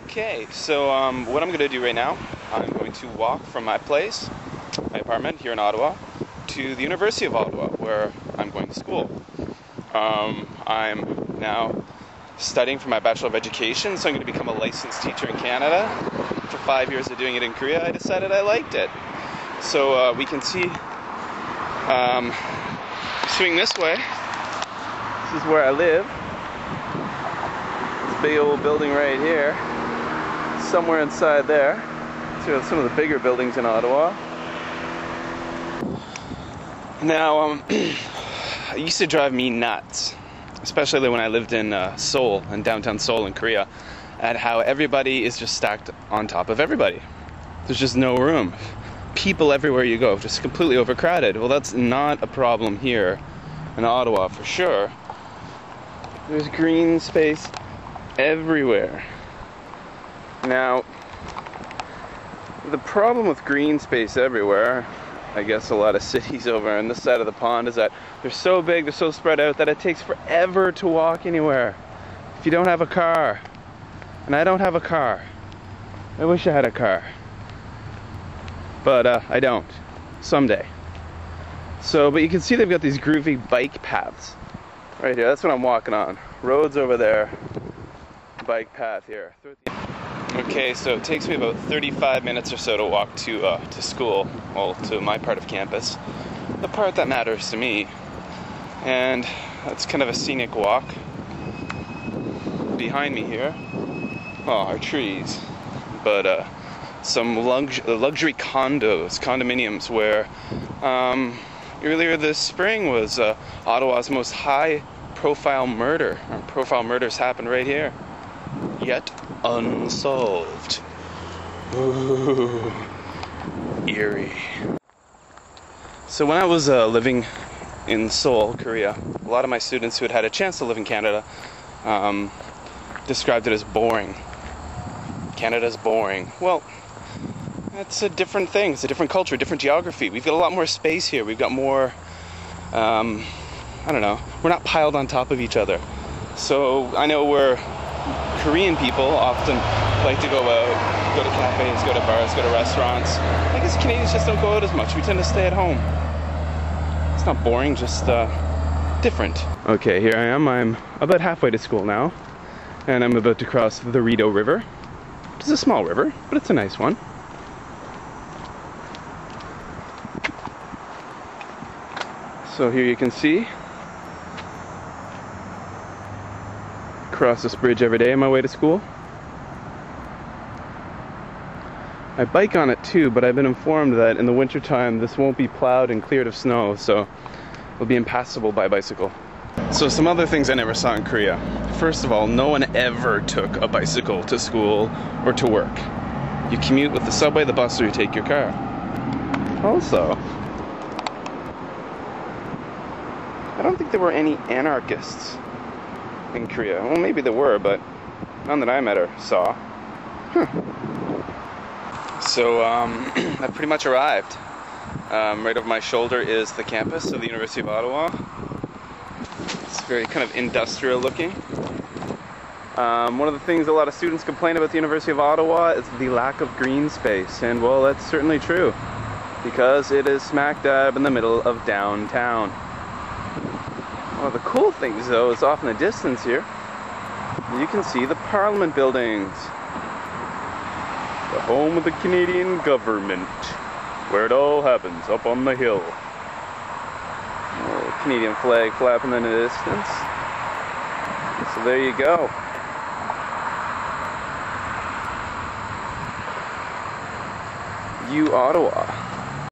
Okay, so what I'm going to do right now, I'm going to walk from my place, my apartment here in Ottawa, to the University of Ottawa, where I'm going to school. I'm now studying for my Bachelor of Education, so I'm going to become a licensed teacher in Canada. After 5 years of doing it in Korea, I decided I liked it. So we can see, swing this way. This is where I live. This big old building right here. Somewhere inside there. So some of the bigger buildings in Ottawa. Now, it used to drive me nuts, especially when I lived in Seoul, in downtown Seoul in Korea, at how everybody is just stacked on top of everybody. There's just no room. People everywhere you go, just completely overcrowded. Well, that's not a problem here in Ottawa for sure. There's green space everywhere. Now, the problem with green space everywhere, I guess a lot of cities over on this side of the pond, is that they're so big, they're so spread out that it takes forever to walk anywhere if you don't have a car. And I don't have a car. I wish I had a car. But I don't. Someday. So, but you can see they've got these groovy bike paths right here. That's what I'm walking on. Roads over there. Bike path here. Okay, so it takes me about 35 minutes or so to walk to school, well, to my part of campus, the part that matters to me. And that's kind of a scenic walk. Behind me here, are trees, but some luxury condominiums where earlier this spring was Ottawa's most high-profile murder. Profile murders happened right here, yet unsolved. Ooh, eerie. So when I was living in Seoul, Korea, a lot of my students who had had a chance to live in Canada described it as boring. Canada's boring. Well, that's a different thing. It's a different culture, different geography. We've got a lot more space here. We've got more, I don't know, we're not piled on top of each other. So I know we're Korean people often like to go out, go to cafes, go to bars, go to restaurants. I guess Canadians just don't go out as much. We tend to stay at home. It's not boring, just different. Okay, here I am. I'm about halfway to school now, and I'm about to cross the Rideau River. It's a small river, but it's a nice one. So here you can see, cross this bridge every day on my way to school. I bike on it too, but I've been informed that in the wintertime this won't be plowed and cleared of snow, so it'll be impassable by bicycle. So some other things I never saw in Korea. First of all, no one ever took a bicycle to school or to work. You commute with the subway, the bus, or you take your car. Also, I don't think there were any anarchists in Korea. Well, maybe there were, but none that I met or saw. So, I pretty much arrived. Right over my shoulder is the campus of the University of Ottawa. It's very kind of industrial looking. One of the things a lot of students complain about the University of Ottawa is the lack of green space. And, well, that's certainly true, because it is smack dab in the middle of downtown. One of the cool things, though, is off in the distance here, you can see the Parliament buildings. The home of the Canadian government, where it all happens, up on the hill. Oh, Canadian flag flapping in the distance. So there you go. You Ottawa.